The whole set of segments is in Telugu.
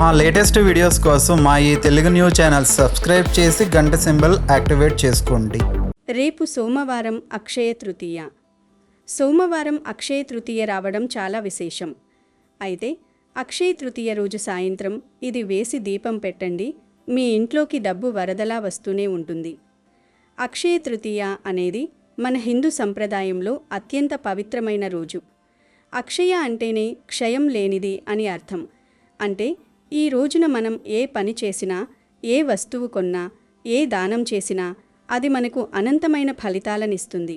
మా లేటెస్ట్ వీడియోస్ కోసం మా ఈ తెలుగు న్యూస్ ఛానల్ సబ్స్క్రైబ్ చేసి గంట సింబల్ యాక్టివేట్ చేసుకోండి. రేపు సోమవారం అక్షయ తృతీయ. సోమవారం అక్షయ తృతీయ రావడం చాలా విశేషం. అయితే అక్షయ తృతీయ రోజు సాయంత్రం ఇది వేసి దీపం పెట్టండి. మీ ఇంట్లోకి డబ్బు వరదలా వస్తూనే ఉంటుంది. అక్షయ తృతీయ అనేది మన హిందూ సంప్రదాయంలో అత్యంత పవిత్రమైన రోజు. అక్షయ అంటేనే క్షయం లేనిది అని అర్థం. అంటే ఈ రోజున మనం ఏ పని చేసినా, ఏ వస్తువు కొన్నా, ఏ దానం చేసినా అది మనకు అనంతమైన ఫలితాలనిస్తుంది.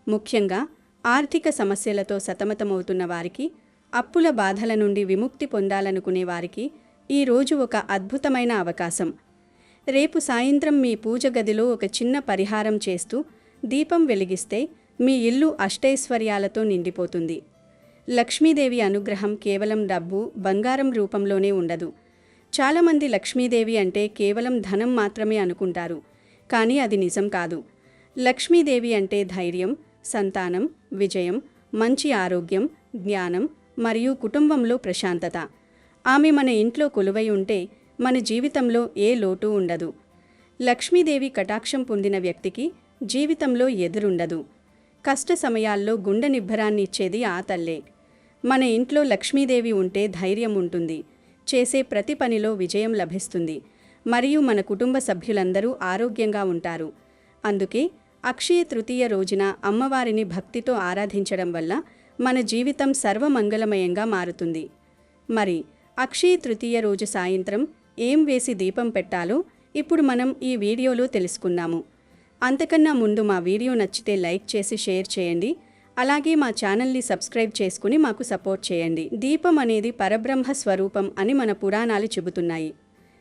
ముఖ్యంగా ఆర్థిక సమస్యలతో సతమతమవుతున్న వారికి, అప్పుల బాధల నుండి విముక్తి పొందాలనుకునే వారికి ఈరోజు ఒక అద్భుతమైన అవకాశం. రేపు సాయంత్రం మీ పూజ గదిలో ఒక చిన్న పరిహారం చేస్తూ దీపం వెలిగిస్తే మీ ఇల్లు అష్టైశ్వర్యాలతో నిండిపోతుంది. లక్ష్మీదేవి అనుగ్రహం కేవలం డబ్బు, బంగారం రూపంలోనే ఉండదు. చాలామంది లక్ష్మీదేవి అంటే కేవలం ధనం మాత్రమే అనుకుంటారు. కానీ అది నిజం కాదు. లక్ష్మీదేవి అంటే ధైర్యం, సంతానం, విజయం, మంచి ఆరోగ్యం, జ్ఞానం మరియు కుటుంబంలో ప్రశాంతత. ఆమె మన ఇంట్లో కొలువై ఉంటే మన జీవితంలో ఏ లోటు ఉండదు. లక్ష్మీదేవి కటాక్షం పొందిన వ్యక్తికి జీవితంలో ఎదురుండదు. కష్ట సమయాల్లో గుండె నిబ్బరాన్ని ఇచ్చేది ఆ తల్లే. మన ఇంట్లో లక్ష్మీదేవి ఉంటే ధైర్యం ఉంటుంది, చేసే ప్రతి పనిలో విజయం లభిస్తుంది మరియు మన కుటుంబ సభ్యులందరూ ఆరోగ్యంగా ఉంటారు. అందుకే అక్షయ తృతీయ రోజున అమ్మవారిని భక్తితో ఆరాధించడం వల్ల మన జీవితం సర్వమంగళమయంగా మారుతుంది. మరి అక్షయ తృతీయ రోజు సాయంత్రం ఏం వేసి దీపం పెట్టాలో ఇప్పుడు మనం ఈ వీడియోలో తెలుసుకుందాము. అంతకన్నా ముందు మా వీడియో నచ్చితే లైక్ చేసి షేర్ చేయండి. అలాగే మా ఛానల్ని సబ్స్క్రైబ్ చేసుకుని మాకు సపోర్ట్ చేయండి. దీపం అనేది పరబ్రహ్మ స్వరూపం అని మన పురాణాలు చెబుతున్నాయి.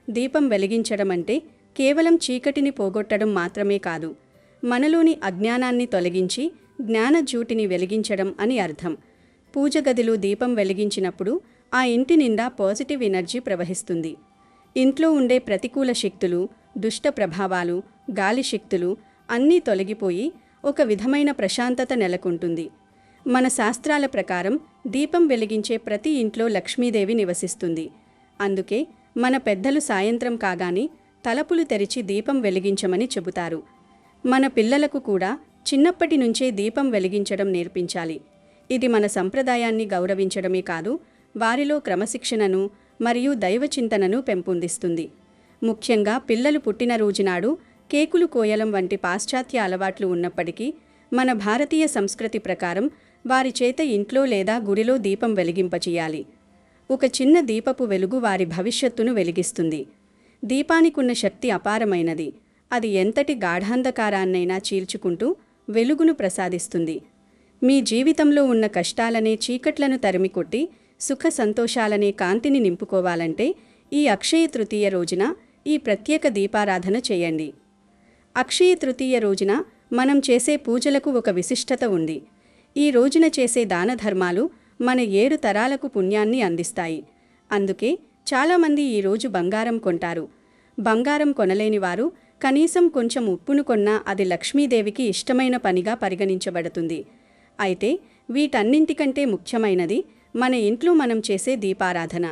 దీపం వెలిగించడం అంటే కేవలం చీకటిని పోగొట్టడం మాత్రమే కాదు, మనలోని అజ్ఞానాన్ని తొలగించి జ్ఞానజ్యోతిని వెలిగించడం అని అర్థం. పూజ గదిలో దీపం వెలిగించినప్పుడు ఆ ఇంటి నిండా పాజిటివ్ ఎనర్జీ ప్రవహిస్తుంది. ఇంట్లో ఉండే ప్రతికూల శక్తులు, దుష్ట ప్రభావాలు, గాలి శక్తులు అన్నీ తొలగిపోయి ఒక విధమైన ప్రశాంతత నెలకొంటుంది. మన శాస్త్రాల ప్రకారం దీపం వెలిగించే ప్రతి ఇంట్లో లక్ష్మీదేవి నివసిస్తుంది. అందుకే మన పెద్దలు సాయంత్రం కాగానే తలుపులు తెరిచి దీపం వెలిగించమని చెబుతారు. మన పిల్లలకు కూడా చిన్నప్పటి నుంచే దీపం వెలిగించడం నేర్పించాలి. ఇది మన సంప్రదాయాన్ని గౌరవించడమే కాదు, వారిలో క్రమశిక్షణను మరియు దైవచింతనను పెంపొందిస్తుంది. ముఖ్యంగా పిల్లలు పుట్టినరోజునాడు కేకులు కోయలం వంటి పాశ్చాత్య అలవాట్లు ఉన్నప్పటికీ మన భారతీయ సంస్కృతి ప్రకారం వారి చేత ఇంట్లో లేదా గుడిలో దీపం వెలిగింపచేయాలి. ఒక చిన్న దీపపు వెలుగు వారి భవిష్యత్తును వెలిగిస్తుంది. దీపానికున్న శక్తి అపారమైనది. అది ఎంతటి గాఢాంధకారాన్నైనా చీల్చుకుంటూ వెలుగును ప్రసాదిస్తుంది. మీ జీవితంలో ఉన్న కష్టాలనే చీకట్లను తరిమికొట్టి సుఖ సంతోషాలనే కాంతిని నింపుకోవాలంటే ఈ అక్షయ తృతీయ రోజున ఈ ప్రత్యేక దీపారాధన చేయండి. అక్షయ తృతీయ రోజున మనం చేసే పూజలకు ఒక విశిష్టత ఉంది. ఈ రోజున చేసే దాన ధర్మాలు మన 7 తరాలకు పుణ్యాన్ని అందిస్తాయి. అందుకే చాలామంది ఈరోజు బంగారం కొంటారు. బంగారం కొనలేని వారు కనీసం కొంచెం ఉప్పును కొన్నా అది లక్ష్మీదేవికి ఇష్టమైన పనిగా పరిగణించబడుతుంది. అయితే వీటన్నింటికంటే ముఖ్యమైనది మన ఇంట్లో మనం చేసే దీపారాధన.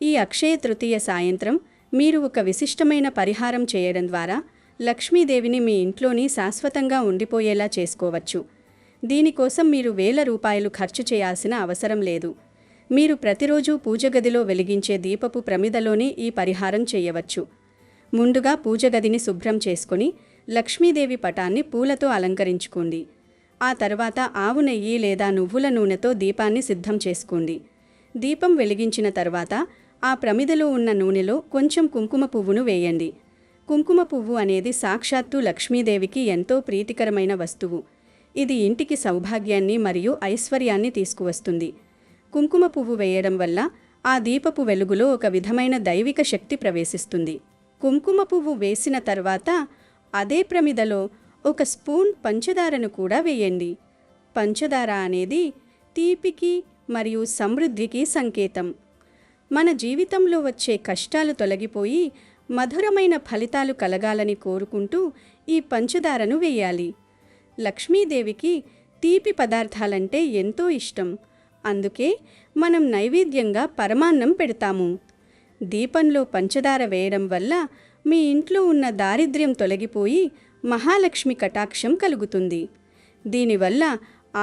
ఈ అక్షయ తృతీయ సాయంత్రం మీరు ఒక విశిష్టమైన పరిహారం చేయడం ద్వారా లక్ష్మీదేవిని మీ ఇంట్లోని శాశ్వతంగా ఉండిపోయేలా చేసుకోవచ్చు. దీనికోసం మీరు వేల రూపాయలు ఖర్చు చేయాల్సిన అవసరం లేదు. మీరు ప్రతిరోజు పూజ గదిలో వెలిగించే దీపపు ప్రమిదలోనే ఈ పరిహారం చేయవచ్చు. ముందుగా పూజ గదిని శుభ్రం చేసుకొని లక్ష్మీదేవి పటాన్ని పూలతో అలంకరించుకోండి. ఆ తర్వాత ఆవు నెయ్యి లేదా నువ్వుల నూనెతో దీపాన్ని సిద్ధం చేసుకోండి. దీపం వెలిగించిన తర్వాత ఆ ప్రమిదలో ఉన్న నూనెలో కొంచెం కుంకుమ పువ్వును వేయండి. కుంకుమ పువ్వు అనేది సాక్షాత్తు లక్ష్మీదేవికి ఎంతో ప్రీతికరమైన వస్తువు. ఇది ఇంటికి సౌభాగ్యాన్ని మరియు ఐశ్వర్యాన్ని తీసుకువస్తుంది. కుంకుమ పువ్వు వేయడం వల్ల ఆ దీపపు వెలుగులో ఒక విధమైన దైవిక శక్తి ప్రవేశిస్తుంది. కుంకుమ పువ్వు వేసిన తర్వాత అదే ప్రమిదలో ఒక స్పూన్ పంచదారను కూడా వేయండి. పంచదార అనేది తీపికి మరియు సమృద్ధికి సంకేతం. మన జీవితంలో వచ్చే కష్టాలు తొలగిపోయి మధురమైన ఫలితాలు కలగాలని కోరుకుంటూ ఈ పంచదారను వేయాలి. లక్ష్మీదేవికి తీపి పదార్థాలంటే ఎంతో ఇష్టం. అందుకే మనం నైవేద్యంగా పరమాన్నం పెడతాము. దీపంలో పంచదార వేయడం వల్ల మీ ఇంట్లో ఉన్న దారిద్ర్యం తొలగిపోయి మహాలక్ష్మి కటాక్షం కలుగుతుంది. దీనివల్ల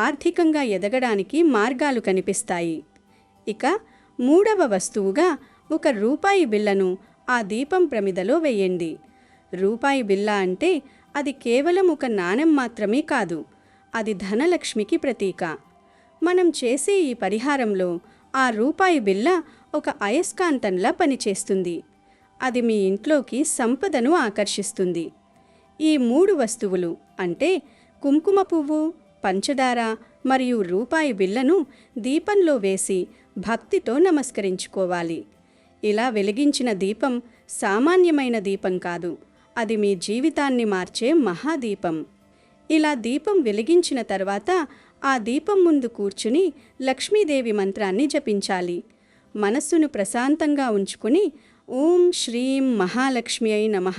ఆర్థికంగా ఎదగడానికి మార్గాలు కనిపిస్తాయి. ఇక మూడవ వస్తువుగా ఒక రూపాయి బిళ్ళను ఆ దీపం ప్రమిదలో వేయండి. రూపాయి బిళ్ళ అంటే అది కేవలం ఒక నాణెం మాత్రమే కాదు, అది ధనలక్ష్మికి ప్రతీక. మనం చేసే ఈ పరిహారంలో ఆ రూపాయి బిళ్ళ ఒక అయస్కాంతంలా పనిచేస్తుంది. అది మీ ఇంట్లోకి సంపదను ఆకర్షిస్తుంది. ఈ 3 వస్తువులు అంటే కుంకుమ పువ్వు, పంచదార మరియు రూపాయి బిళ్ళను దీపంలో వేసి భక్తితో నమస్కరించుకోవాలి. ఇలా వెలిగించిన దీపం సామాన్యమైన దీపం కాదు, అది మీ జీవితాన్ని మార్చే మహాదీపం. ఇలా దీపం వెలిగించిన తర్వాత ఆ దీపం ముందు కూర్చుని లక్ష్మీదేవి మంత్రాన్ని జపించాలి. మనస్సును ప్రశాంతంగా ఉంచుకుని ఓం శ్రీం మహాలక్ష్మి అయి నమః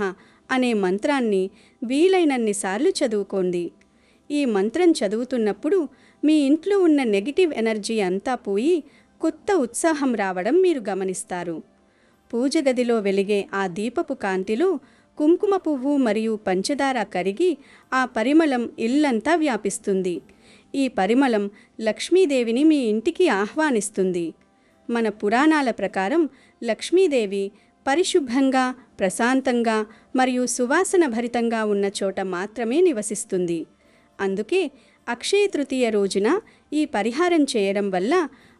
అనే మంత్రాన్ని వీలైనన్నిసార్లు చదువుకోండి. ఈ మంత్రం చదువుతున్నప్పుడు మీ ఇంట్లో ఉన్న నెగిటివ్ ఎనర్జీ అంతా పోయి కొత్త ఉత్సాహం రావడం మీరు గమనిస్తారు. పూజ గదిలో వెలిగే ఆ దీపపు కాంతిలో కుంకుమ పువ్వు మరియు పంచదార కరిగి ఆ పరిమళం ఇల్లంతా వ్యాపిస్తుంది. ఈ పరిమళం లక్ష్మీదేవిని మీ ఇంటికి ఆహ్వానిస్తుంది. మన పురాణాల ప్రకారం లక్ష్మీదేవి పరిశుభ్రంగా, ప్రశాంతంగా మరియు సువాసన భరితంగా ఉన్న చోట మాత్రమే నివసిస్తుంది. అందుకే అక్షయ తృతీయ రోజున ఈ పరిహారం చేయడం వల్ల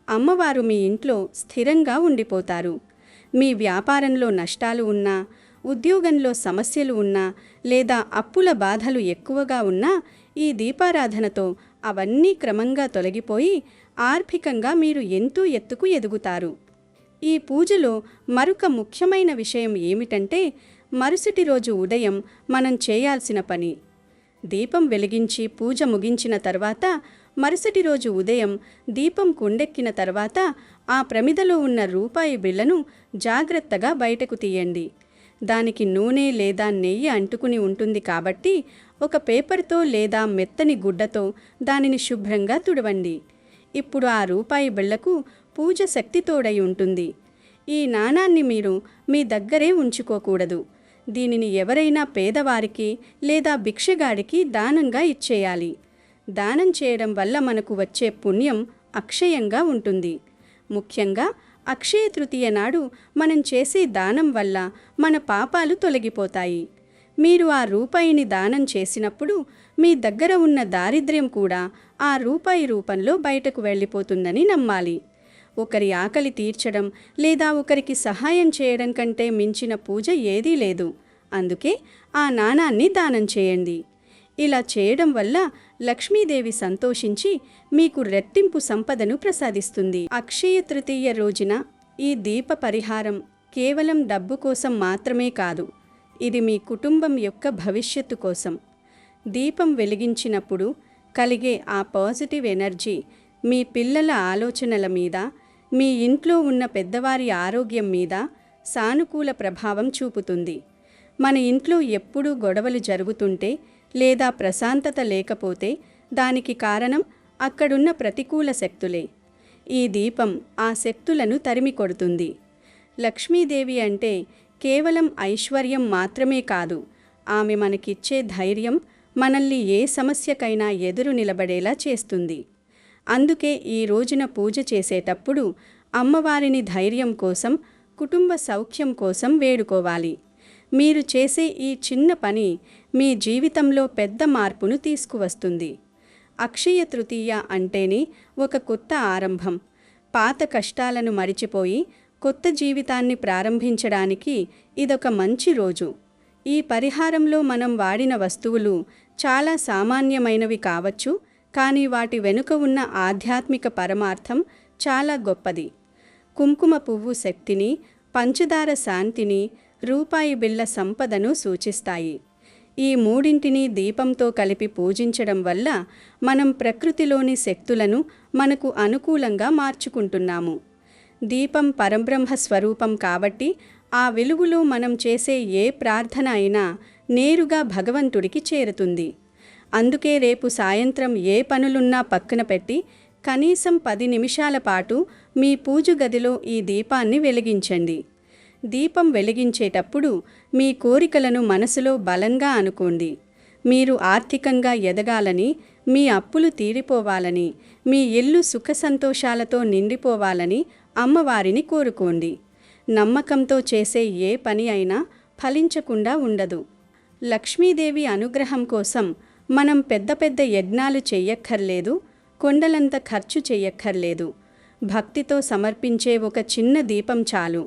అమ్మవారు మీ ఇంట్లో స్థిరంగా ఉండిపోతారు. మీ వ్యాపారంలో నష్టాలు ఉన్నా, ఉద్యోగంలో సమస్యలు ఉన్నా లేదా అప్పుల బాధలు ఎక్కువగా ఉన్నా ఈ దీపారాధనతో అవన్నీ క్రమంగా తొలగిపోయి ఆర్థికంగా మీరు ఎంతో ఎత్తుకు ఎదుగుతారు. ఈ పూజలో మరొక ముఖ్యమైన విషయం ఏమిటంటే మరుసటి రోజు ఉదయం మనం చేయాల్సిన పని. దీపం వెలిగించి పూజ ముగించిన తర్వాత మరుసటి రోజు ఉదయం దీపం కుండెక్కిన తర్వాత ఆ ప్రమిదలో ఉన్న రూపాయి బిళ్ళను జాగ్రత్తగా బయటకు తీయండి. దానికి నూనె లేదా నెయ్యి అంటుకుని ఉంటుంది కాబట్టి ఒక పేపర్తో లేదా మెత్తని గుడ్డతో దానిని శుభ్రంగా తుడవండి. ఇప్పుడు ఆ రూపాయి బిళ్ళకు పూజ శక్తి తోడై ఉంటుంది. ఈ నాణాన్ని మీరు మీ దగ్గరే ఉంచుకోకూడదు. దీనిని ఎవరైనా పేదవారికి లేదా భిక్షగాడికి దానంగా ఇచ్చేయాలి. దానం చేయడం వల్ల మనకు వచ్చే పుణ్యం అక్షయంగా ఉంటుంది. ముఖ్యంగా అక్షయ తృతీయ నాడు మనం చేసే దానం వల్ల మన పాపాలు తొలగిపోతాయి. మీరు ఆ రూపాయిని దానం చేసినప్పుడు మీ దగ్గర ఉన్న దారిద్ర్యం కూడా ఆ రూపాయి రూపంలో బయటకు వెళ్ళిపోతుందని నమ్మాలి. ఒకరి ఆకలి తీర్చడం లేదా ఒకరికి సహాయం చేయడం కంటే మించిన పూజ ఏదీ లేదు. అందుకే ఆ నాణాన్ని దానం చేయండి. ఇలా చేయడం వల్ల లక్ష్మీదేవి సంతోషించి మీకు రెట్టింపు సంపదను ప్రసాదిస్తుంది. అక్షయ తృతీయ రోజున ఈ దీప పరిహారం కేవలం డబ్బు కోసం మాత్రమే కాదు, ఇది మీ కుటుంబం యొక్క భవిష్యత్తు కోసం. దీపం వెలిగించినప్పుడు కలిగే ఆ పాజిటివ్ ఎనర్జీ మీ పిల్లల ఆలోచనల మీద, మీ ఇంట్లో ఉన్న పెద్దవారి ఆరోగ్యం మీద సానుకూల ప్రభావం చూపుతుంది. మన ఇంట్లో ఎప్పుడూ గొడవలు జరుగుతుంటే లేదా ప్రశాంతత లేకపోతే దానికి కారణం అక్కడున్న ప్రతికూల శక్తులే. ఈ దీపం ఆ శక్తులను తరిమి కొడుతుంది. లక్ష్మీదేవి అంటే కేవలం ఐశ్వర్యం మాత్రమే కాదు, ఆమె మనకిచ్చే ధైర్యం మనల్ని ఏ సమస్యకైనా ఎదురు నిలబడేలా చేస్తుంది. అందుకే ఈ రోజున పూజ చేసేటప్పుడు అమ్మవారిని ధైర్యం కోసం, కుటుంబ సౌఖ్యం కోసం వేడుకోవాలి. మీరు చేసే ఈ చిన్న పని మీ జీవితంలో పెద్ద మార్పును తీసుకువస్తుంది. అక్షయ తృతీయ అంటేనే ఒక కొత్త ఆరంభం. పాత కష్టాలను మరిచిపోయి కొత్త జీవితాన్ని ప్రారంభించడానికి ఇదొక మంచి రోజు. ఈ పరిహారంలో మనం వాడిన వస్తువులు చాలా సామాన్యమైనవి కావచ్చు, కానీ వాటి వెనుక ఉన్న ఆధ్యాత్మిక పరమార్థం చాలా గొప్పది. కుంకుమ పువ్వు శక్తిని, పంచదార శాంతిని, రూపాయి బిళ్ళ సంపదను సూచిస్తాయి. ఈ మూడింటిని దీపంతో కలిపి పూజించడం వల్ల మనం ప్రకృతిలోని శక్తులను మనకు అనుకూలంగా మార్చుకుంటున్నాము. దీపం పరబ్రహ్మ స్వరూపం కాబట్టి ఆ వెలుగులో మనం చేసే ఏ ప్రార్థన అయినా నేరుగా భగవంతుడికి చేరుతుంది. అందుకే రేపు సాయంత్రం ఏ పనులున్నా పక్కన పెట్టి కనీసం 10 నిమిషాల పాటు మీ పూజ గదిలో ఈ దీపాన్ని వెలిగించండి. దీపం వెలిగించేటప్పుడు మీ కోరికలను మనసులో బలంగా అనుకోండి. మీరు ఆర్థికంగా ఎదగాలని, మీ అప్పులు తీరిపోవాలని, మీ ఇల్లు సుఖ సంతోషాలతో నిండిపోవాలని అమ్మవారిని కోరుకోండి. నమ్మకంతో చేసే ఏ పని అయినా ఫలించకుండా ఉండదు. లక్ష్మీదేవి అనుగ్రహం కోసం మనం పెద్ద పెద్ద యజ్ఞాలు చెయ్యక్కర్లేదు, కొండలంత ఖర్చు చెయ్యక్కర్లేదు. భక్తితో సమర్పించే ఒక చిన్న దీపం చాలు.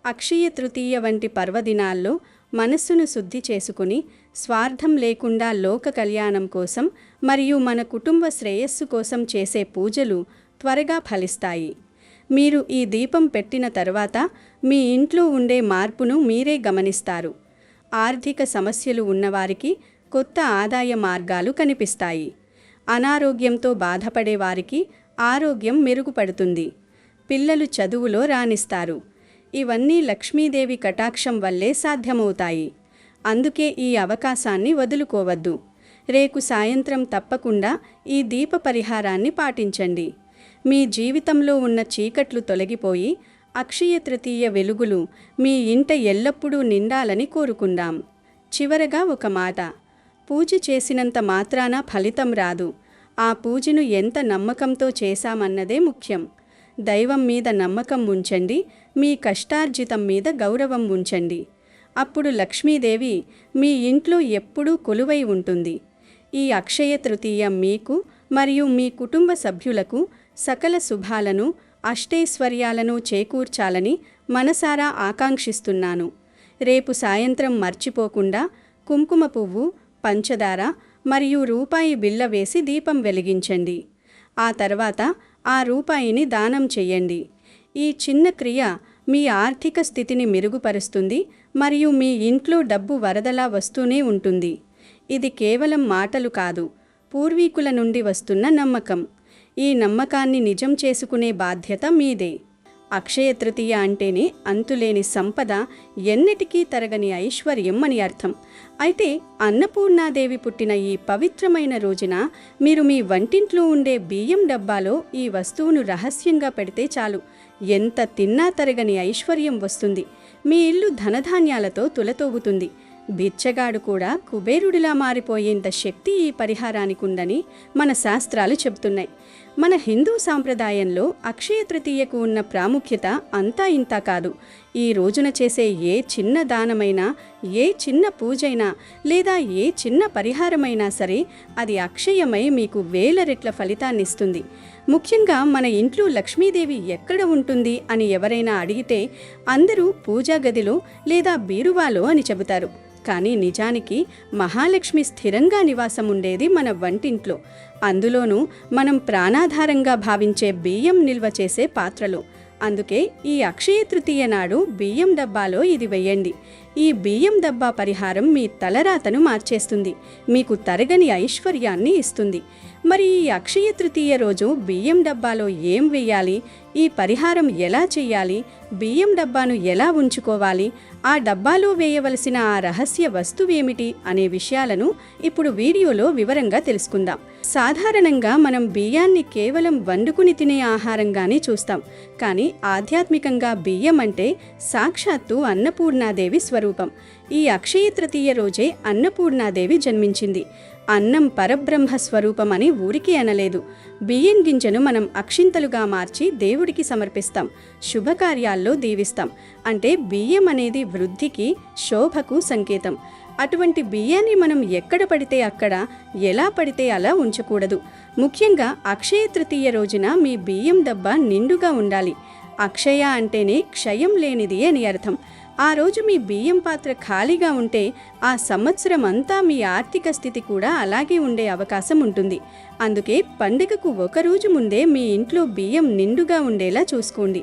అక్షయ తృతీయ వంటి పర్వదినాల్లో మనస్సును శుద్ధి చేసుకుని స్వార్థం లేకుండా లోక కళ్యాణం కోసం మరియు మన కుటుంబ శ్రేయస్సు కోసం చేసే పూజలు త్వరగా ఫలిస్తాయి. మీరు ఈ దీపం పెట్టిన తర్వాత మీ ఇంట్లో ఉండే మార్పును మీరే గమనిస్తారు. ఆర్థిక సమస్యలు ఉన్నవారికి కొత్త ఆదాయ మార్గాలు కనిపిస్తాయి. అనారోగ్యంతో బాధపడే వారికి ఆరోగ్యం మెరుగుపడుతుంది. పిల్లలు చదువులో రాణిస్తారు. ఇవన్నీ లక్ష్మీదేవి కటాక్షం వల్లే సాధ్యమవుతాయి. అందుకే ఈ అవకాశాన్ని వదులుకోవద్దు. రేపు సాయంత్రం తప్పకుండా ఈ దీప పరిహారాన్ని పాటించండి. మీ జీవితంలో ఉన్న చీకట్లు తొలగిపోయి అక్షయ తృతీయ వెలుగులు మీ ఇంట ఎల్లప్పుడూ నిండాలని కోరుకుందాం. చివరగా ఒక మాట. పూజ చేసినంత మాత్రాన ఫలితం రాదు. ఆ పూజను ఎంత నమ్మకంతో చేశామన్నదే ముఖ్యం. దైవం మీద నమ్మకం ఉంచండి. మీ కష్టార్జితం మీద గౌరవం ఉంచండి. అప్పుడు లక్ష్మీదేవి మీ ఇంట్లో ఎప్పుడూ కొలువై ఉంటుంది. ఈ అక్షయ తృతీయ మీకు మరియు మీ కుటుంబ సభ్యులకు సకల శుభాలను, అష్టైశ్వర్యాలను చేకూర్చాలని మనసారా ఆకాంక్షిస్తున్నాను. రేపు సాయంత్రం మర్చిపోకుండా కుంకుమ పువ్వు, పంచదార మరియు రూపాయి బిళ్ళ వేసి దీపం వెలిగించండి. ఆ తర్వాత ఆ రూపాయిని దానం చెయ్యండి. ఈ చిన్న క్రియ మీ ఆర్థిక స్థితిని మెరుగుపరుస్తుంది మరియు మీ ఇంట్లో డబ్బు వరదలా వస్తూనే ఉంటుంది. ఇది కేవలం మాటలు కాదు, పూర్వీకుల నుండి వస్తున్న నమ్మకం. ఈ నమ్మకాన్ని నిజం చేసుకునే బాధ్యత మీదే. అక్షయ తృతీయ అంటేనే అంతులేని సంపద, ఎన్నటికీ తరగని ఐశ్వర్యం అని అర్థం. అయితే అన్నపూర్ణాదేవి పుట్టిన ఈ పవిత్రమైన రోజున మీరు మీ వంటింట్లో ఉండే బియ్యం డబ్బాలో ఈ వస్తువును రహస్యంగా పెడితే చాలు, ఎంత తిన్నా తరగని ఐశ్వర్యం వస్తుంది. మీ ఇల్లు ధనధాన్యాలతో తులతూగుతుంది. బిచ్చగాడు కూడా కుబేరుడిలా మారిపోయేంత శక్తి ఈ పరిహారానికి ఉందని మన శాస్త్రాలు చెబుతున్నాయి. మన హిందూ సాంప్రదాయంలో అక్షయ తృతీయకు ఉన్న ప్రాముఖ్యత అంతా ఇంతా కాదు. ఈ రోజున చేసే ఏ చిన్న దానమైనా, ఏ చిన్న పూజైనా లేదా ఏ చిన్న పరిహారమైనా సరే అది అక్షయమై మీకు వేల రెట్ల ఫలితాన్నిస్తుంది. ముఖ్యంగా మన ఇంట్లో లక్ష్మీదేవి ఎక్కడ ఉంటుంది అని ఎవరైనా అడిగితే అందరూ పూజా గదిలో లేదా బీరువాలో అని చెబుతారు. కానీ నిజానికి మహాలక్ష్మి స్థిరంగా నివాసం ఉండేది మన వంటింట్లో. అందులోనూ మనం ప్రాణాధారంగా భావించే బియ్యం నిల్వ చేసే పాత్రలో. అందుకే ఈ అక్షయ తృతీయ నాడు బియ్యం డబ్బాలో ఇది వెయ్యండి. ఈ బియ్యం డబ్బా పరిహారం మీ తలరాతను మార్చేస్తుంది, మీకు తరగని ఐశ్వర్యాన్ని ఇస్తుంది. మరి ఈ అక్షయ తృతీయ రోజు బియ్యం డబ్బాలో ఏం వెయ్యాలి, ఈ పరిహారం ఎలా చెయ్యాలి, బియ్యం డబ్బాను ఎలా ఉంచుకోవాలి, ఆ డబ్బాలో వేయవలసిన ఆ రహస్య వస్తువేమిటి అనే విషయాలను ఇప్పుడు వీడియోలో వివరంగా తెలుసుకుందాం. సాధారణంగా మనం బియ్యాన్ని కేవలం వండుకుని తినే ఆహారంగానే చూస్తాం. కానీ ఆధ్యాత్మికంగా బియ్యం అంటే సాక్షాత్తు అన్నపూర్ణాదేవి స్వరూపం. ఈ అక్షయ తృతీయ రోజే అన్నపూర్ణాదేవి జన్మించింది. అన్నం పరబ్రహ్మ స్వరూపం అని ఊరికి అనలేదు. బియ్యం గింజను మనం అక్షింతలుగా మార్చి దేవుడికి సమర్పిస్తాం, శుభకార్యాల్లో దీవిస్తాం. అంటే బియ్యం అనేది వృద్ధికి, శోభకు సంకేతం. అటువంటి బియ్యాన్ని మనం ఎక్కడ పడితే అక్కడ, ఎలా పడితే అలా ఉంచకూడదు. ముఖ్యంగా అక్షయ తృతీయ రోజున మీ బియ్యం డబ్బా నిండుగా ఉండాలి. అక్షయ అంటేనే క్షయం లేనిది అని అర్థం. ఆ రోజు మీ బియ్యం పాత్ర ఖాళీగా ఉంటే ఆ సంవత్సరం అంతా మీ ఆర్థిక స్థితి కూడా అలాగే ఉండే అవకాశం ఉంటుంది. అందుకే పండుగకు ఒకరోజు ముందే మీ ఇంట్లో బియ్యం నిండుగా ఉండేలా చూసుకోండి.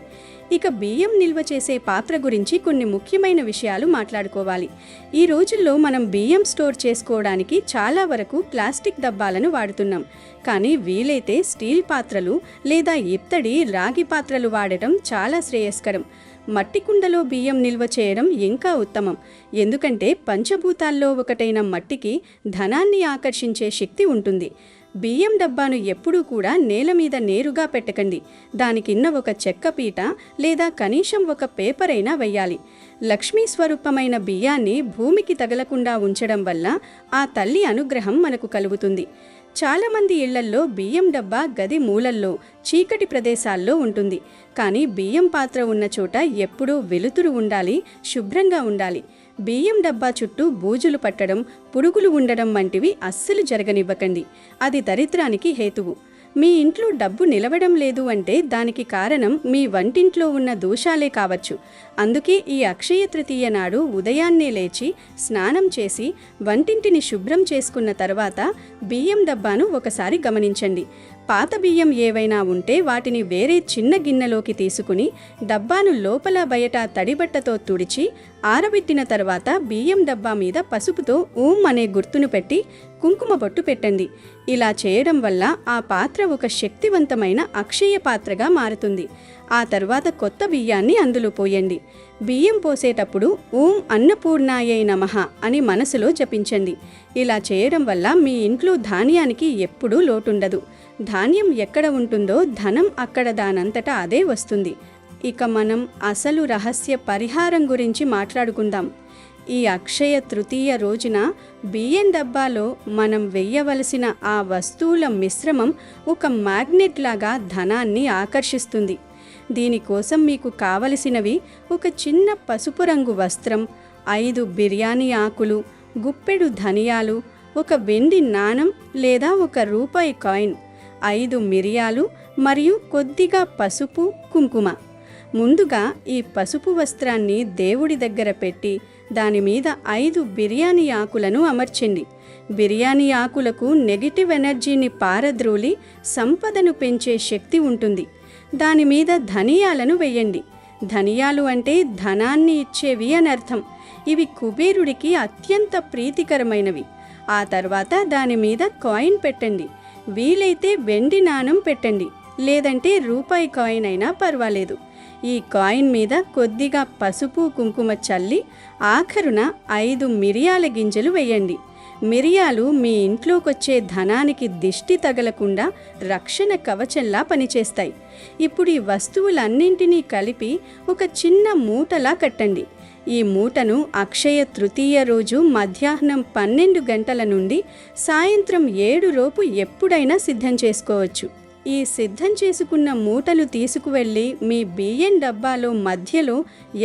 ఇక బియ్యం నిల్వ చేసే పాత్ర గురించి కొన్ని ముఖ్యమైన విషయాలు మాట్లాడుకోవాలి. ఈ రోజుల్లో మనం బియ్యం స్టోర్ చేసుకోవడానికి చాలా వరకు ప్లాస్టిక్ డబ్బాలను వాడుతున్నాం. కానీ వీలైతే స్టీల్ పాత్రలు లేదా ఇత్తడి, రాగి పాత్రలు వాడటం చాలా శ్రేయస్కరం. మట్టి కుండలో బియ్యం నిల్వ చేయడం ఇంకా ఉత్తమం. ఎందుకంటే పంచభూతాల్లో ఒకటైన మట్టికి ధనాన్ని ఆకర్షించే శక్తి ఉంటుంది. బియ్యం డబ్బాను ఎప్పుడూ కూడా నేల మీద నేరుగా పెట్టకండి. దాని కింద ఒక చెక్క పీట లేదా కనీసం ఒక పేపర్ అయినా వెయ్యాలి. లక్ష్మీ స్వరూపమైన బియ్యాన్ని భూమికి తగలకుండా ఉంచడం వల్ల ఆ తల్లి అనుగ్రహం మనకు కలుగుతుంది. చాలామంది ఇళ్లల్లో బియ్యం డబ్బా గది మూలల్లో చీకటి ప్రదేశాల్లో ఉంటుంది. కానీ బియ్యం పాత్ర ఉన్న చోట ఎప్పుడూ వెలుతురు ఉండాలి, శుభ్రంగా ఉండాలి. బియ్యం డబ్బా చుట్టూ బూజులు పట్టడం, పురుగులు ఉండడం వంటివి అస్సలు జరగనివ్వకండి. అది దరిద్రానికి హేతువు. మీ ఇంట్లో డబ్బు నిలవడం లేదు అంటే దానికి కారణం మీ వంటింట్లో ఉన్న దోషాలే కావచ్చు. అందుకే ఈ అక్షయ తృతీయ నాడు ఉదయాన్నే లేచి స్నానం చేసి వంటింటిని శుభ్రం చేసుకున్న తర్వాత బియ్యం డబ్బాను ఒకసారి గమనించండి. పాత బియ్యం ఏవైనా ఉంటే వాటిని వేరే చిన్న గిన్నెలోకి తీసుకుని డబ్బాను లోపల బయట తడిబట్టతో తుడిచి ఆరబెట్టిన తర్వాత బియ్యం డబ్బా మీద పసుపుతో ఓం అనే గుర్తును పెట్టి కుంకుమ బొట్టు పెట్టండి. ఇలా చేయడం వల్ల ఆ పాత్ర ఒక శక్తివంతమైన అక్షయ పాత్రగా మారుతుంది. ఆ తర్వాత కొత్త బియ్యాన్ని అందులో పోయండి. బియ్యం పోసేటప్పుడు ఓం అన్నపూర్ణాయై నమః అని మనసులో జపించండి. ఇలా చేయడం వల్ల మీ ఇంట్లో ధాన్యానికి ఎప్పుడూ లోటుండదు. ధాన్యం ఎక్కడ ఉంటుందో ధనం అక్కడ దానంతటా అదే వస్తుంది. ఇక మనం అసలు రహస్య పరిహారం గురించి మాట్లాడుకుందాం. ఈ అక్షయ తృతీయ రోజున బియ్యం డబ్బాలో మనం వెయ్యవలసిన ఆ వస్తువుల మిశ్రమం ఒక మ్యాగ్నెట్ లాగా ధనాన్ని ఆకర్షిస్తుంది. దీనికోసం మీకు కావలసినవి ఒక చిన్న పసుపు రంగు వస్త్రం, 5 బిర్యానీ ఆకులు, గుప్పెడు ధనియాలు, ఒక వెండి నాణం లేదా ₹1 కాయిన్, 5 మిరియాలు మరియు కొద్దిగా పసుపు, కుంకుమ. ముందుగా ఈ పసుపు వస్త్రాన్ని దేవుడి దగ్గర పెట్టి దాని మీద 5 బిర్యానీ ఆకులను అమర్చండి. బిర్యానీ ఆకులకు నెగిటివ్ ఎనర్జీని పారద్రోలి సంపదను పెంచే శక్తి ఉంటుంది. దాని మీద ధనియాలను వేయండి. ధనియాలు అంటే ధనాన్ని ఇచ్చేవి అని అర్థం. ఇవి కుబేరుడికి అత్యంత ప్రీతికరమైనవి. ఆ తర్వాత దాని మీద కాయిన్ పెట్టండి. వీలైతే వెండి నాణం పెట్టండి, లేదంటే ₹1 కాయిన్ అయినా పర్వాలేదు. ఈ కాయిన్ మీద కొద్దిగా పసుపు, కుంకుమ చల్లి ఆఖరున 5 మిరియాల గింజలు వేయండి. మిరియాలు మీ ఇంట్లోకొచ్చే ధనానికి దిష్టి తగలకుండా రక్షణ కవచంలా పనిచేస్తాయి. ఇప్పుడు ఈ వస్తువులన్నింటినీ కలిపి ఒక చిన్న మూటలా కట్టండి. ఈ మూటను అక్షయ తృతీయ రోజు మధ్యాహ్నం 12 గంటల నుండి సాయంత్రం 7 లోపు ఎప్పుడైనా సిద్ధం చేసుకోవచ్చు. ఈ సిద్ధం చేసుకున్న మూటలు తీసుకువెళ్ళి మీ బియ్యం డబ్బాలో మధ్యలో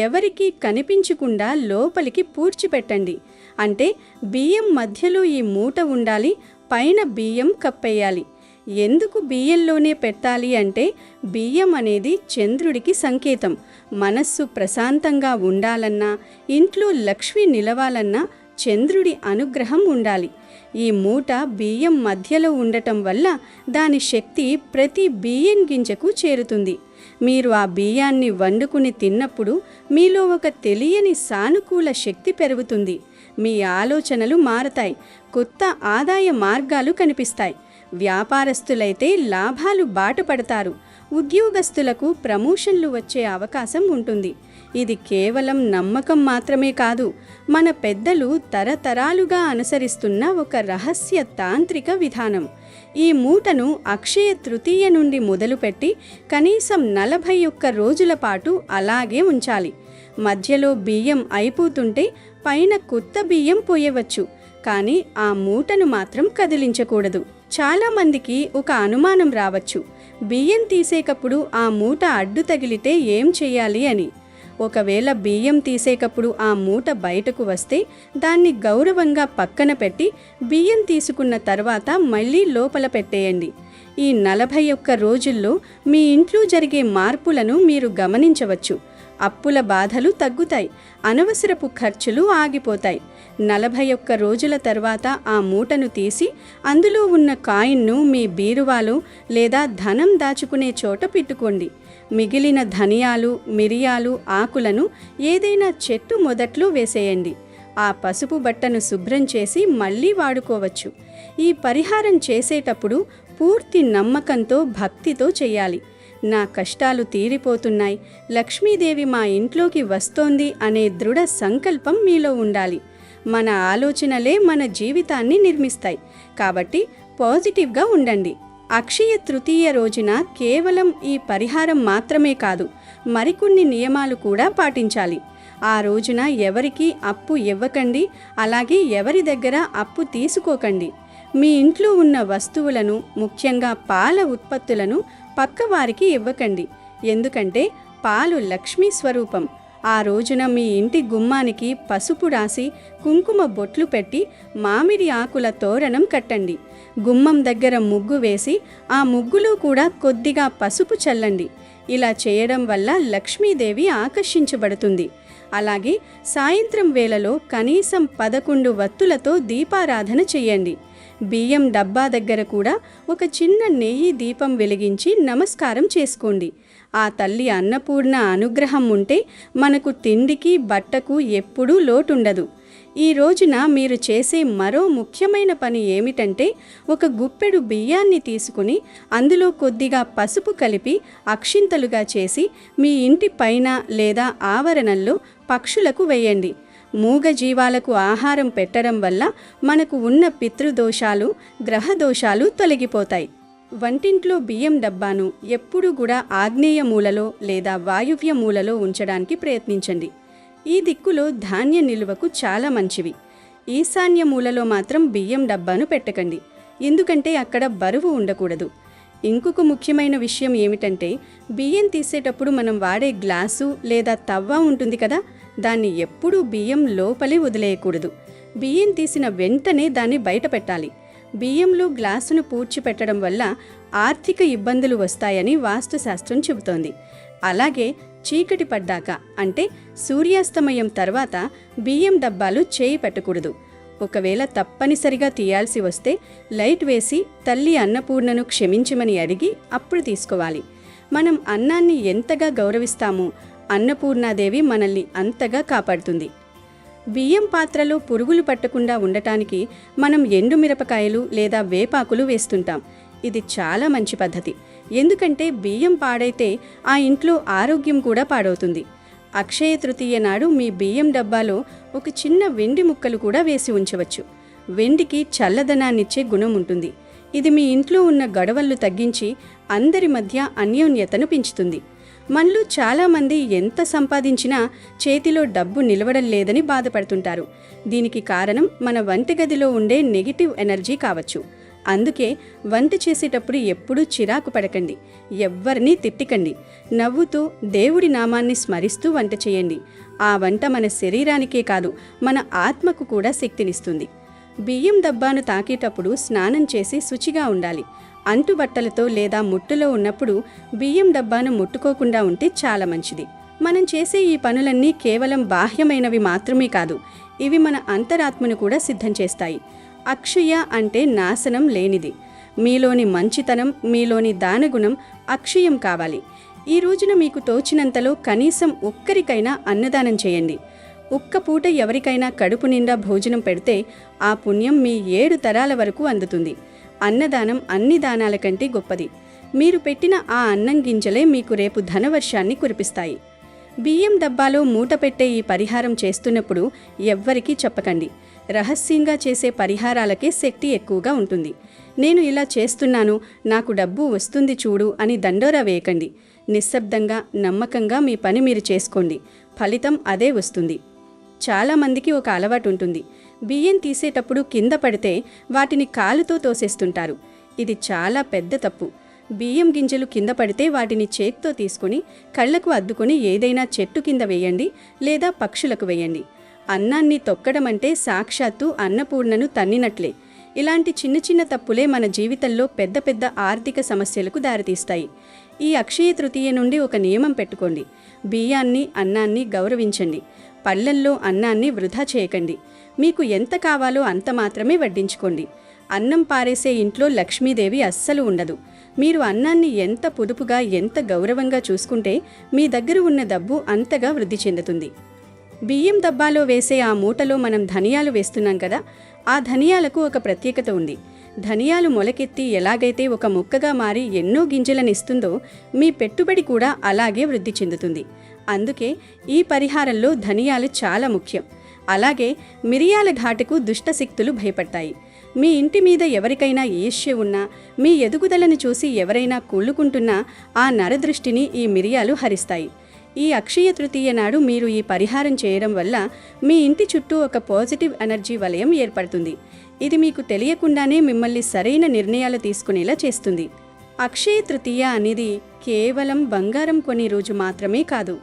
ఎవరికీ కనిపించకుండా లోపలికి పూడ్చిపెట్టండి. అంటే బియ్యం మధ్యలో ఈ మూట ఉండాలి, పైన బియ్యం కప్పేయాలి. ఎందుకు బియ్యంలోనే పెట్టాలి అంటే బియ్యం అనేది చంద్రుడికి సంకేతం. మనస్సు ప్రశాంతంగా ఉండాలన్నా, ఇంట్లో లక్ష్మి నిలవాలన్నా చంద్రుడి అనుగ్రహం ఉండాలి. ఈ మూట బియ్యం మధ్యలో ఉండటం వల్ల దాని శక్తి ప్రతి బియ్యం గింజకు చేరుతుంది. మీరు ఆ బియ్యాన్ని వండుకుని తిన్నప్పుడు మీలో ఒక తెలియని సానుకూల శక్తి పెరుగుతుంది. మీ ఆలోచనలు మారతాయి, కొత్త ఆదాయ మార్గాలు కనిపిస్తాయి. వ్యాపారస్తులైతే లాభాలు బాటపడతారు. ఉద్యోగస్తులకు ప్రమోషన్లు వచ్చే అవకాశం ఉంటుంది. ఇది కేవలం నమ్మకం మాత్రమే కాదు, మన పెద్దలు తరతరాలుగా అనుసరిస్తున్న ఒక రహస్య తాంత్రిక విధానం. ఈ మూటను అక్షయ తృతీయ నుండి మొదలుపెట్టి కనీసం 41 రోజుల పాటు అలాగే ఉంచాలి. మధ్యలో బియ్యం అయిపోతుంటే పైన కొత్త బియ్యం పోయవచ్చు, కానీ ఆ మూటను మాత్రం కదిలించకూడదు. చాలామందికి ఒక అనుమానం రావచ్చు, బియ్యం తీసేటప్పుడు ఆ మూట అడ్డు తగిలితే ఏం చేయాలి అని. ఒకవేళ బియ్యం తీసేటప్పుడు ఆ మూట బయటకు వస్తే దాన్ని గౌరవంగా పక్కన పెట్టి బియ్యం తీసుకున్న తర్వాత మళ్ళీ లోపల పెట్టేయండి. ఈ 41 రోజుల్లో మీ ఇంట్లో జరిగే మార్పులను మీరు గమనించవచ్చు. అప్పుల బాధలు తగ్గుతాయి, అనవసరపు ఖర్చులు ఆగిపోతాయి. 41 రోజుల తర్వాత ఆ మూటను తీసి అందులో ఉన్న కాయిన్ను మీ బీరువాలో లేదా ధనం దాచుకునే చోట పెట్టుకోండి. మిగిలిన ధనియాలు, మిరియాలు, ఆకులను ఏదైనా చెట్టు మొదట్లో వేసేయండి. ఆ పసుపు బట్టను శుభ్రం చేసి మళ్ళీ వాడుకోవచ్చు. ఈ పరిహారం చేసేటప్పుడు పూర్తి నమ్మకంతో, భక్తితో చేయాలి. నా కష్టాలు తీరిపోతున్నాయి, లక్ష్మీదేవి మా ఇంట్లోకి వస్తోంది అనే దృఢ సంకల్పం మీలో ఉండాలి. మన ఆలోచనలే మన జీవితాన్ని నిర్మిస్తాయి. కాబట్టి పాజిటివ్గా ఉండండి. అక్షయ తృతీయ రోజున కేవలం ఈ పరిహారం మాత్రమే కాదు, మరికొన్ని నియమాలు కూడా పాటించాలి. ఆ రోజున ఎవరికీ అప్పు ఇవ్వకండి, అలాగే ఎవరి దగ్గర అప్పు తీసుకోకండి. మీ ఇంట్లో ఉన్న వస్తువులను, ముఖ్యంగా పాల ఉత్పత్తులను పక్కవారికి ఇవ్వకండి. ఎందుకంటే పాలు లక్ష్మీ స్వరూపం. ఆ రోజున మీ ఇంటి గుమ్మానికి పసుపు రాసి కుంకుమ బొట్లు పెట్టి మామిడి ఆకుల తోరణం కట్టండి. గుమ్మం దగ్గర ముగ్గు వేసి ఆ ముగ్గులో కూడా కొద్దిగా పసుపు చల్లండి. ఇలా చేయడం వల్ల లక్ష్మీదేవి ఆకర్షించబడుతుంది. అలాగే సాయంత్రం వేళలో కనీసం 11 వత్తులతో దీపారాధన చేయండి. బియ్యం డబ్బా దగ్గర కూడా ఒక చిన్న నెయ్యి దీపం వెలిగించి నమస్కారం చేసుకోండి. ఆ తల్లి అన్నపూర్ణ అనుగ్రహం ఉంటే మనకు తిండికి బట్టకు ఎప్పుడూ లోటుండదు. ఈ రోజున మీరు చేసే మరో ముఖ్యమైన పని ఏమిటంటే ఒక గుప్పెడు బియ్యాన్ని తీసుకుని అందులో కొద్దిగా పసుపు కలిపి అక్షింతలుగా చేసి మీ ఇంటి పైన లేదా ఆవరణల్లో పక్షులకు వేయండి. మూగజీవాలకు ఆహారం పెట్టడం వల్ల మనకు ఉన్న పితృదోషాలు, గ్రహదోషాలు తొలగిపోతాయి. వంటింట్లో బియ్యం డబ్బాను ఎప్పుడూ కూడా ఆగ్నేయ మూలలో లేదా వాయువ్య మూలలో ఉంచడానికి ప్రయత్నించండి. ఈ దిక్కులో ధాన్య నిల్వకు చాలా మంచివి. ఈశాన్య మూలలో మాత్రం బియ్యం డబ్బాను పెట్టకండి, ఎందుకంటే అక్కడ బరువు ఉండకూడదు. ఇంకొక ముఖ్యమైన విషయం ఏమిటంటే బియ్యం తీసేటప్పుడు మనం వాడే గ్లాసు లేదా తవ్వ ఉంటుంది కదా, దాన్ని ఎప్పుడూ బియ్యం లోపలే వదిలేయకూడదు. బియ్యం తీసిన వెంటనే దాన్ని బయట పెట్టాలి. బియ్యంలో గ్లాసును పూడ్చిపెట్టడం వల్ల ఆర్థిక ఇబ్బందులు వస్తాయని వాస్తుశాస్త్రం చెబుతోంది. అలాగే చీకటి పడ్డాక అంటే సూర్యాస్తమయం తర్వాత బియ్యం డబ్బాలు చేయి పెట్టకూడదు. ఒకవేళ తప్పనిసరిగా తీయాల్సి వస్తే లైట్ వేసి తల్లి అన్నపూర్ణను క్షమించమని అడిగి అప్పుడు తీసుకోవాలి. మనం అన్నాన్ని ఎంతగా గౌరవిస్తామో అన్నపూర్ణాదేవి మనల్ని అంతగా కాపాడుతుంది. బియ్యం పాత్రలో పురుగులు పట్టకుండా ఉండటానికి మనం ఎండుమిరపకాయలు లేదా వేపాకులు వేస్తుంటాం. ఇది చాలా మంచి పద్ధతి, ఎందుకంటే బియ్యం పాడైతే ఆ ఇంట్లో ఆరోగ్యం కూడా పాడవుతుంది. అక్షయ తృతీయ నాడు మీ బియ్యం డబ్బాలో ఒక చిన్న వెండి ముక్కలు కూడా వేసి ఉంచవచ్చు. వెండికి చల్లదనాన్నిచ్చే గుణం ఉంటుంది. ఇది మీ ఇంట్లో ఉన్న గొడవలు తగ్గించి అందరి మధ్య అన్యోన్యతను పెంచుతుంది. మనలో చాలామంది ఎంత సంపాదించినా చేతిలో డబ్బు నిలవడం లేదని బాధపడుతుంటారు. దీనికి కారణం మన వంటగదిలో ఉండే నెగిటివ్ ఎనర్జీ కావచ్చు. అందుకే వంట చేసేటప్పుడు ఎప్పుడూ చిరాకు పడకండి, ఎవ్వరినీ తిట్టికండి. నవ్వుతూ దేవుడి నామాన్ని స్మరిస్తూ వంట చేయండి. ఆ వంట మన శరీరానికే కాదు, మన ఆత్మకు కూడా శక్తినిస్తుంది. బియ్యం డబ్బాను తాకేటప్పుడు స్నానం చేసి శుచిగా ఉండాలి. అంటుబట్టలతో లేదా ముట్టులో ఉన్నప్పుడు బియ్యం డబ్బాను ముట్టుకోకుండా ఉంటే చాలా మంచిది. మనం చేసే ఈ పనులన్నీ కేవలం బాహ్యమైనవి మాత్రమే కాదు, ఇవి మన అంతరాత్మను కూడా సిద్ధం చేస్తాయి. అక్షయ అంటే నాశనం లేనిది. మీలోని మంచితనం, మీలోని దానగుణం అక్షయం కావాలి. ఈ రోజున మీకు తోచినంతలో కనీసం ఒక్కరికైనా అన్నదానం చేయండి. ఒక్క పూట ఎవరికైనా కడుపు నిండా భోజనం పెడితే ఆ పుణ్యం మీ 7 తరాల వరకు అందుతుంది. అన్నదానం అన్ని దానాల కంటే గొప్పది. మీరు పెట్టిన ఆ అన్నం గింజలే మీకు రేపు ధనవర్షాన్ని కురిపిస్తాయి. బియ్యం డబ్బాలో మూట పెట్టే ఈ పరిహారం చేస్తున్నప్పుడు ఎవ్వరికీ చెప్పకండి. రహస్యంగా చేసే పరిహారాలకే శక్తి ఎక్కువగా ఉంటుంది. నేను ఇలా చేస్తున్నాను, నాకు డబ్బు వస్తుంది చూడు అని దండోరా వేయకండి. నిశ్శబ్దంగా, నమ్మకంగా మీ పని మీరు చేసుకోండి. ఫలితం అదే వస్తుంది. చాలామందికి ఒక అలవాటు ఉంటుంది. బియ్యం తీసేటప్పుడు కింద పడితే వాటిని కాలుతో తోసేస్తుంటారు. ఇది చాలా పెద్ద తప్పు. బియ్యం గింజలు కింద పడితే వాటిని చేత్తో తీసుకుని కళ్ళకు అద్దుకొని ఏదైనా చెట్టు కింద వేయండి లేదా పక్షులకు వేయండి. అన్నాన్ని తొక్కడం అంటే సాక్షాత్తు అన్నపూర్ణను తన్నినట్లే. ఇలాంటి చిన్న చిన్న తప్పులే మన జీవితంలో పెద్ద పెద్ద ఆర్థిక సమస్యలకు దారితీస్తాయి. ఈ అక్షయ తృతీయ నుండి ఒక నియమం పెట్టుకోండి. బియ్యాన్ని, అన్నాన్ని గౌరవించండి. పళ్ళల్లో అన్నాన్ని వృధా చేయకండి. మీకు ఎంత కావాలో అంత మాత్రమే వడ్డించుకోండి. అన్నం పారేసే ఇంట్లో లక్ష్మీదేవి అస్సలు ఉండదు. మీరు అన్నాన్ని ఎంత పొదుపుగా, ఎంత గౌరవంగా చూసుకుంటే మీ దగ్గర ఉన్న డబ్బు అంతగా వృద్ధి చెందుతుంది. బియ్యం డబ్బాలో వేసే ఆ మూటలో మనం ధనియాలు వేస్తున్నాం కదా, ఆ ధనియాలకు ఒక ప్రత్యేకత ఉంది. ధనియాలు మొలకెత్తి ఎలాగైతే ఒక మొక్కగా మారి ఎన్నో గింజలనిస్తుందో మీ పెట్టుబడి కూడా అలాగే వృద్ధి చెందుతుంది. అందుకే ఈ పరిహారంలో ధనియాలు చాలా ముఖ్యం. అలాగే మిరియాల ఘాటుకు దుష్టశక్తులు భయపడతాయి. మీ ఇంటి మీద ఎవరికైనా ఈర్ష్య ఉన్నా, మీ ఎదుగుదలను చూసి ఎవరైనా కుళ్ళుకుంటున్నా ఆ నరదృష్టిని ఈ మిరియాలు హరిస్తాయి. ఈ అక్షయ తృతీయ నాడు మీరు ఈ పరిహారం చేయడం వల్ల మీ ఇంటి చుట్టూ ఒక పాజిటివ్ ఎనర్జీ వలయం ఏర్పడుతుంది. ఇది మీకు తెలియకుండానే మిమ్మల్ని సరైన నిర్ణయాలు తీసుకునేలా చేస్తుంది. అక్షయ తృతీయ అనేది కేవలం బంగారం కొనే రోజు మాత్రమే కాదు.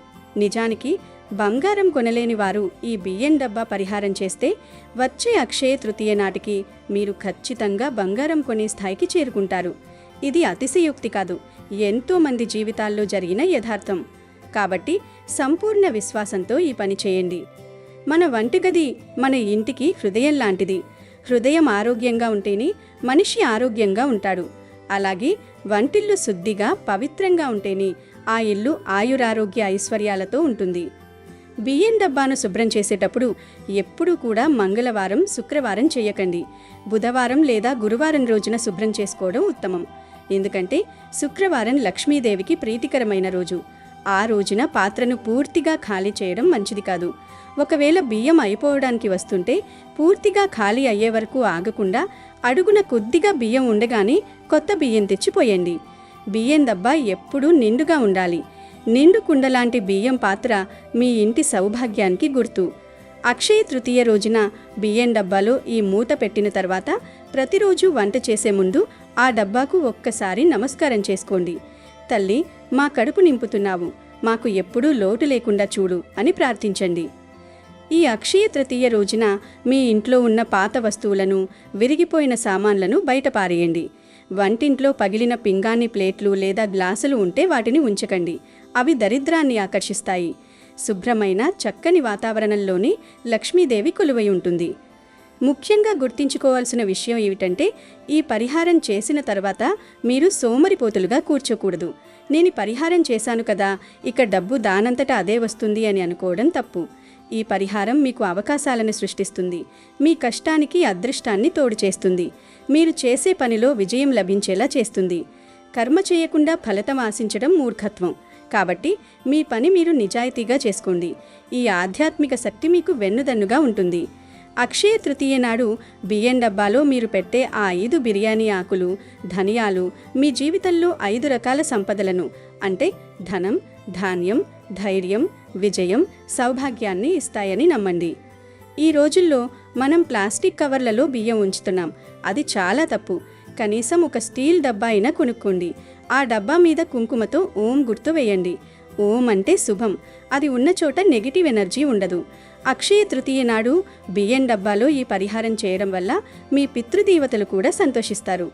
నిజానికి బంగారం కొనలేని వారు ఈ బియ్యం డబ్బా పరిహారం చేస్తే వచ్చే అక్షయ తృతీయ నాటికి మీరు ఖచ్చితంగా బంగారం కొనే స్థాయికి చేరుకుంటారు. ఇది అతిశయోక్తి కాదు, ఎంతో మంది జీవితాల్లో జరిగిన యథార్థం. కాబట్టి సంపూర్ణ విశ్వాసంతో ఈ పని చేయండి. మన వంటగది మన ఇంటికి హృదయం లాంటిది. హృదయం ఆరోగ్యంగా ఉంటేనే మనిషి ఆరోగ్యంగా ఉంటాడు. అలాగే వంటిల్లు శుద్ధిగా పవిత్రంగా ఉంటేనే ఆ ఇల్లు ఆయురారోగ్య ఐశ్వర్యాలతో ఉంటుంది. బియ్యం డబ్బాను శుభ్రం చేసేటప్పుడు ఎప్పుడూ కూడా మంగళవారం, శుక్రవారం చేయకండి. బుధవారం లేదా గురువారం రోజున శుభ్రం చేసుకోవడం ఉత్తమం. ఎందుకంటే శుక్రవారం లక్ష్మీదేవికి ప్రీతికరమైన రోజు. ఆ రోజున పాత్రను పూర్తిగా ఖాళీ చేయడం మంచిది కాదు. ఒకవేళ బియ్యం అయిపోవడానికి వస్తుంటే పూర్తిగా ఖాళీ అయ్యే వరకు ఆగకుండా అడుగున కొద్దిగా బియ్యం ఉండగానే కొత్త బియ్యం తెచ్చిపోయండి. బియ్యం డబ్బా ఎప్పుడూ నిండుగా ఉండాలి. నిండు కుండలాంటి బియ్యం పాత్ర మీ ఇంటి సౌభాగ్యానికి గుర్తు. అక్షయ తృతీయ రోజున బియ్యం డబ్బాలో ఈ మూత పెట్టిన తర్వాత ప్రతిరోజు వంట చేసే ముందు ఆ డబ్బాకు ఒక్కసారి నమస్కారం చేసుకోండి. తల్లి, మా కడుపు నింపుతున్నావు, మాకు ఎప్పుడూ లోటు లేకుండా చూడు అని ప్రార్థించండి. ఈ అక్షయ తృతీయ రోజున మీ ఇంట్లో ఉన్న పాత వస్తువులను, విరిగిపోయిన సామాన్లను బయట పారేయండి. వంటింట్లో పగిలిన పింగాణి ప్లేట్లు లేదా గ్లాసులు ఉంటే వాటిని ఉంచకండి. అవి దరిద్రాన్ని ఆకర్షిస్తాయి. శుభ్రమైన చక్కని వాతావరణంలోనే లక్ష్మీదేవి కొలువై ఉంటుంది. ముఖ్యంగా గుర్తుంచుకోవాల్సిన విషయం ఏమిటంటే, ఈ పరిహారం చేసిన తర్వాత మీరు సోమరిపోతులుగా కూర్చోకూడదు. నేను పరిహారం చేశాను కదా, ఇక డబ్బు దానంతటా అదే వస్తుంది అని అనుకోవడం తప్పు. ఈ పరిహారం మీకు అవకాశాలను సృష్టిస్తుంది. మీ కష్టానికి అదృష్టాన్ని తోడు చేస్తుంది. మీరు చేసే పనిలో విజయం లభించేలా చేస్తుంది. కర్మ చేయకుండా ఫలితం ఆశించడం మూర్ఖత్వం. కాబట్టి మీ పని మీరు నిజాయితీగా చేసుకోండి. ఈ ఆధ్యాత్మిక శక్తి మీకు వెన్నుదన్నుగా ఉంటుంది. అక్షయ తృతీయ నాడు బియ్యం డబ్బాలో మీరు పెట్టే ఆ 5 బిర్యానీ ఆకులు, ధనియాలు మీ జీవితంలో 5 రకాల సంపదలను అంటే ధనం, ధాన్యం, ధైర్యం, విజయం, సౌభాగ్యాన్ని ఇస్తాయని నమ్మండి. ఈ రోజుల్లో మనం ప్లాస్టిక్ కవర్లలో బియ్యం ఉంచుతున్నాం. అది చాలా తప్పు. కనీసం ఒక స్టీల్ డబ్బా అయినా కొనుక్కోండి. ఆ డబ్బా మీద కుంకుమతో ఓం గుర్తు వేయండి. ఓం అంటే శుభం. అది ఉన్న చోట నెగిటివ్ ఎనర్జీ ఉండదు. అక్షయ తృతీయ నాడు బియ్యం డబ్బాలో ఈ పరిహారం చేయడం వల్ల మీ పితృదేవతలు కూడా సంతోషిస్తారు.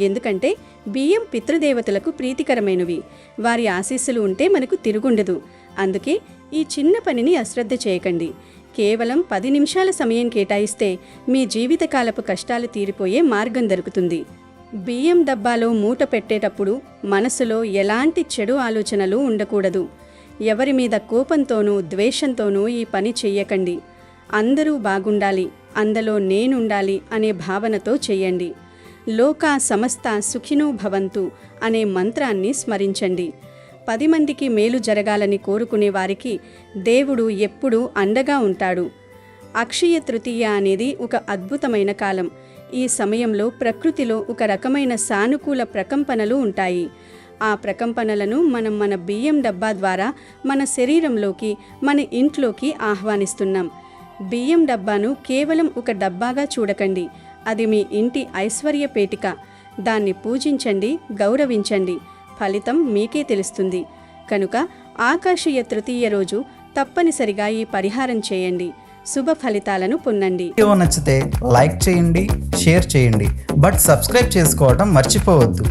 ఎందుకంటే బియ్యం పితృదేవతలకు ప్రీతికరమైనవి. వారి ఆశీస్సులు ఉంటే మనకు తిరుగుండదు. అందుకే ఈ చిన్న పనిని అశ్రద్ధ చేయకండి. కేవలం 10 నిమిషాల సమయం కేటాయిస్తే మీ జీవితకాలపు కష్టాలు తీరిపోయే మార్గం దొరుకుతుంది. బియ్యం డబ్బాలో మూట పెట్టేటప్పుడు మనసులో ఎలాంటి చెడు ఆలోచనలు ఉండకూడదు. ఎవరి మీద కోపంతోనూ ద్వేషంతోనూ ఈ పని చెయ్యకండి. అందరూ బాగుండాలి, అందులో నేనుండాలి అనే భావనతో చెయ్యండి. లోకా సమస్త సుఖినో భవంతు అనే మంత్రాన్ని స్మరించండి. 10 మందికి మేలు జరగాలని కోరుకునే వారికి దేవుడు ఎప్పుడూ అండగా ఉంటాడు. అక్షయ తృతీయ అనేది ఒక అద్భుతమైన కాలం. ఈ సమయంలో ప్రకృతిలో ఒక రకమైన సానుకూల ప్రకంపనలు ఉంటాయి. ఆ ప్రకంపనలను మనం మన బియ్యం డబ్బా ద్వారా మన శరీరంలోకి, మన ఇంట్లోకి ఆహ్వానిస్తున్నాం. బియ్యం డబ్బాను కేవలం ఒక డబ్బాగా చూడకండి. అది మీ ఇంటి ఐశ్వర్య పేటిక. దాన్ని పూజించండి, గౌరవించండి. ఫలితం మీకే తెలుస్తుంది. కనుక ఆకాశయ తృతీయ రోజు తప్పనిసరిగా ఈ పరిహారం చేయండి. శుభ ఫలితాలను పొందండి. వీడియో నచ్చితే లైక్ చేయండి, షేర్ చేయండి, బట్ సబ్స్క్రైబ్ చేసుకోవడం మర్చిపోవద్దు.